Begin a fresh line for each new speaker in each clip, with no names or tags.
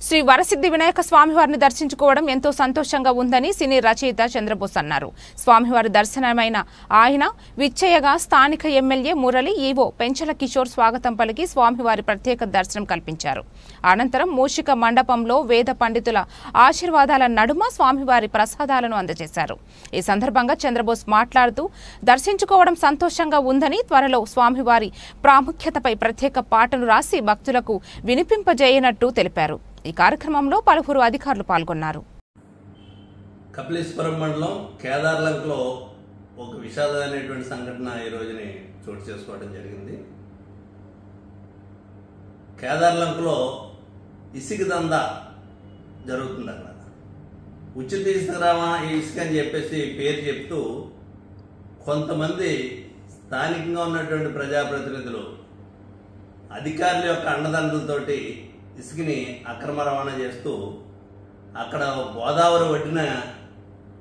శ్రీ వరసిద్ధి వినాయక స్వామివారిని దర్శించుకోవడం ఎంతో సంతోషంగా ఉందని సినీ రచయిత చంద్రబోస్ అన్నారు. స్వామివారి దర్శనమైన ఆయన విచ్చేయగా స్థానిక ఎమ్మెల్యే మురళి ఈవో పెంచల కిషోర్ స్వాగతం పలికి స్వామివారి ప్రత్యేక దర్శనం కల్పించారు. అనంతరం మూషిక మండపంలో వేద పండితుల ఆశీర్వాదాల నడుమ స్వామివారి ప్రసాదాలను అందజేశారు. ఈ సందర్భంగా చంద్రబోస్ మాట్లాడుతూ దర్శించుకోవడం సంతోషంగా ఉందని, త్వరలో స్వామివారి ప్రాముఖ్యతపై ప్రత్యేక పాటను రాసి భక్తులకు వినిపింపజేయనట్టు తెలిపారు. ఈ కార్యక్రమంలో పలువురు అధికారులు పాల్గొన్నారు.
కపిలేశ్వరం మండలం కేదార్లంకలో ఒక విషాదమైనటువంటి సంఘటన ఈ రోజుని చోటు చేసుకోవడం జరిగింది. కేదార్లంకలో ఇసుక దందా జరుగుతుంది. అక్కడ ఉచిత ఇసుకరామా ఈ ఇసుక అని చెప్పేసి పేరు చెప్తూ కొంతమంది స్థానికంగా ఉన్నటువంటి ప్రజాప్రతినిధులు అధికారుల యొక్క అండదండలతోటి ఇసుకని అక్రమ రవాణా చేస్తూ అక్కడ గోదావరి ఒడ్డున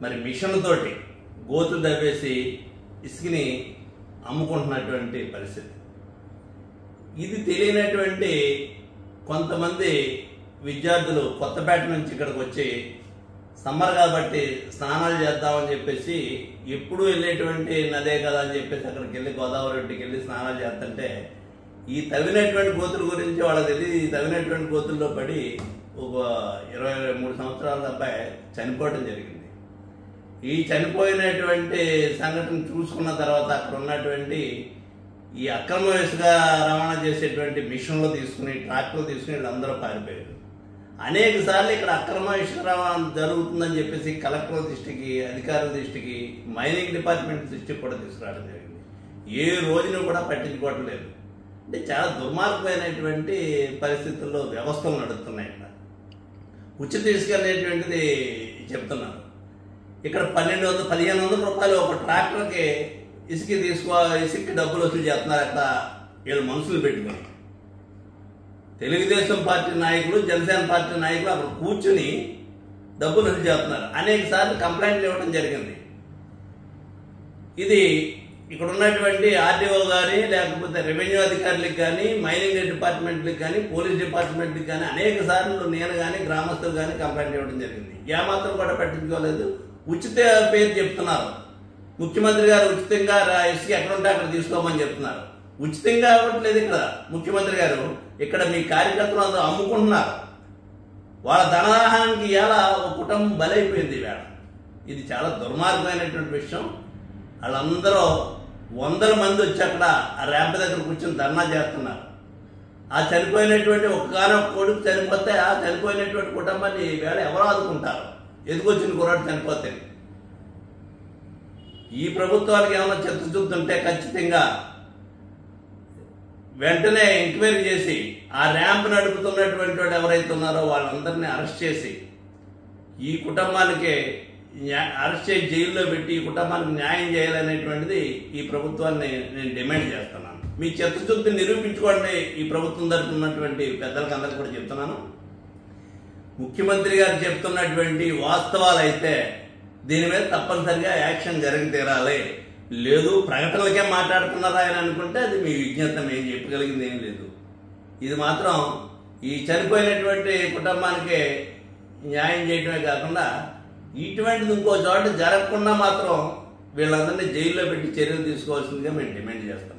మరి మిషన్తోటి గోతులు దవ్వేసి ఇసుకని అమ్ముకుంటున్నటువంటి పరిస్థితి. ఇది తెలియనటువంటి కొంతమంది విద్యార్థులు కొత్తపేట నుంచి ఇక్కడికి వచ్చి సమ్మర్ కాబట్టి స్నానాలు చేద్దామని చెప్పేసి ఎప్పుడూ వెళ్ళేటువంటి నదే కదా అని చెప్పేసి అక్కడికి వెళ్ళి గోదావరి ఒడ్డుకి వెళ్ళి స్నానాలు చేస్తుంటే ఈ తవ్వినటువంటి గోతుల గురించి వాళ్ళకి తెలియదు. ఈ తవ్వినటువంటి గోతుల్లో పడి ఒక 23 సంవత్సరాల అబ్బాయి చనిపోవడం జరిగింది. ఈ చనిపోయినటువంటి సంఘటన చూసుకున్న తర్వాత అక్కడ ఉన్నటువంటి ఈ అక్రమ ఇసుక రవాణా చేసేటువంటి మిషన్లు తీసుకుని ట్రాక్టర్లు తీసుకుని వీళ్ళందరూ పారిపోయారు. అనేక సార్లు ఇక్కడ అక్రమ ఇసుక రవాణా జరుగుతుందని చెప్పేసి కలెక్టర్ దృష్టికి, అధికారుల దృష్టికి, మైనింగ్ డిపార్ట్మెంట్ దృష్టికి కూడా తీసుకురావడం జరిగింది. ఏ రోజును కూడా పట్టించుకోవటం లేదు. అంటే చాలా దుర్మార్గమైనటువంటి పరిస్థితుల్లో వ్యవస్థలు నడుస్తున్నాయి. ఇక్కడ ఉచిత ఇసుక అనేటువంటిది చెప్తున్నారు. ఇక్కడ 1500 రూపాయలు ఒక ట్రాక్టర్కి ఇసుక డబ్బులు వసూలు చేస్తున్నారు. అక్కడ వీళ్ళు మనుషులు పెట్టుకుని తెలుగుదేశం పార్టీ నాయకులు, జనసేన పార్టీ నాయకులు అక్కడ కూర్చుని డబ్బులు వసూలు చేస్తున్నారు. అనేక సార్లు కంప్లైంట్లు ఇవ్వడం జరిగింది. ఇది ఇక్కడ ఉన్నటువంటి ఆర్డీఓ కానీ, లేకపోతే రెవెన్యూ అధికారులకు కానీ, మైనింగ్ డిపార్ట్మెంట్లకు కానీ, పోలీస్ డిపార్ట్మెంట్కి కానీ అనేక సార్లు నేను కానీ, గ్రామస్తులు కానీ కంప్లైంట్ ఇవ్వడం జరిగింది. ఏమాత్రం కూడా పట్టించుకోలేదు. ఉచిత పేరు చెప్తున్నారు. ముఖ్యమంత్రి గారు ఉచితంగా ఇసుక ఎక్కడుంటే అక్కడ తీసుకోమని చెప్తున్నారు. ఉచితంగా ఇవ్వట్లేదు. ఇక్కడ ముఖ్యమంత్రి గారు ఇక్కడ మీ కార్యకర్తలు అందరూ అమ్ముకుంటున్నారు. వాళ్ళ ధనదాహానికి ఎలా ఒక కుటుంబం బలైపోయింది వేళ. ఇది చాలా దుర్మార్గమైనటువంటి విషయం. వాళ్ళందరూ 100 మంది వచ్చి అక్కడ ఆ ర్యాంప్ దగ్గర కూర్చొని ధర్నా చేస్తున్నారు. ఆ చనిపోయినటువంటి ఒక్కగానొక్క కొడుకు చనిపోతే ఆ చనిపోయినటువంటి కుటుంబాన్ని వేళ ఎవరు ఆదుకుంటారు? ఎదుకొచ్చిన కుర్రాడు చనిపోతే. ఈ ప్రభుత్వానికి ఏమైనా చిత్తశుద్ధి ఉంటే ఖచ్చితంగా వెంటనే ఎంక్వైరీ చేసి ఆ ర్యాంప్ నడుపుతున్నటువంటి వాడు ఎవరైతే ఉన్నారో వాళ్ళందరినీ అరెస్ట్ చేసి ఈ కుటుంబానికి అరెస్ట్ చేసి జైల్లో పెట్టి ఈ కుటుంబానికి న్యాయం చేయాలనేటువంటిది ఈ ప్రభుత్వాన్ని నేను డిమాండ్ చేస్తున్నాను. మీ చిత్తశుద్ధిని నిరూపించుకోండి. ఈ ప్రభుత్వం తరఫున ఉన్నటువంటి పెద్దలకు అందరికీ కూడా చెప్తున్నాను. ముఖ్యమంత్రి గారు చెప్తున్నటువంటి వాస్తవాలు అయితే దీని మీద తప్పనిసరిగా యాక్షన్ జరిగి తీరాలి. లేదు ప్రకటనలకే మాట్లాడుతున్నారా అని అనుకుంటే అది మీ విజ్ఞత. ఏం చెప్పగలిగింది ఏం లేదు. ఇది మాత్రం ఈ చనిపోయినటువంటి కుటుంబానికి న్యాయం చేయడమే కాకుండా ఇటువంటిది ఇంకో చోట జరగకుండా మాత్రం వీళ్ళందరినీ జైల్లో పెట్టి చర్యలు తీసుకోవాల్సిందిగా మేము డిమాండ్ చేస్తాం.